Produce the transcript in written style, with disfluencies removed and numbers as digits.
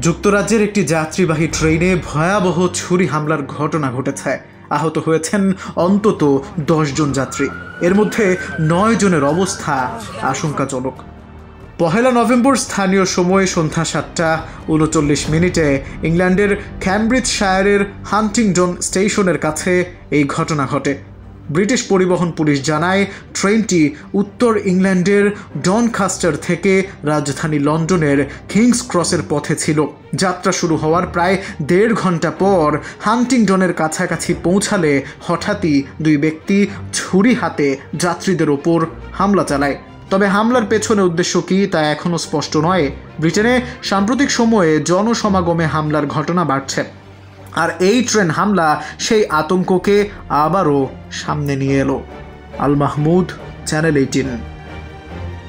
যুক্তরাজ্যের একটি যাত্রীবাহী ট্রেনে ভয়াবহ ছুরি হামলার ঘটনা ঘটেছে। আহত হয়েছেন অন্তত 10 জন যাত্রী, এর মধ্যে 9 জনের অবস্থা আশঙ্কাজনক। 1 নভেম্বর স্থানীয় সময় সন্ধ্যা 7:39 ইংল্যান্ডের ক্যামব্রিজশায়ারের হান্টিংডন স্টেশনের কাছে এই ঘটনা ঘটে। ব্রিটিশ পরিবহন পুলিশ জানায়, ট্রেনটি উত্তর ইংল্যান্ডের ডনকাস্টার থেকে রাজধানী লন্ডনের কিংস ক্রসের পথে ছিল। যাত্রা শুরু হওয়ার প্রায় 1.5 ঘন্টা পর হান্টিংডনের কাছাকাছি পৌঁছালে হঠাৎই 2 ব্যক্তি ছুরি হাতে যাত্রীদের ওপর হামলা চালায়। তবে হামলার পেছনে উদ্দেশ্য কী তা এখনও স্পষ্ট নয়। ব্রিটেনে সাম্প্রতিক সময়ে জনসমাগমে হামলার ঘটনা বাড়ছে, আর এই ট্রেন হামলা সেই আতঙ্ককে আবারও সামনে নিয়ে এলো। আল মাহমুদ, চ্যানেল 18।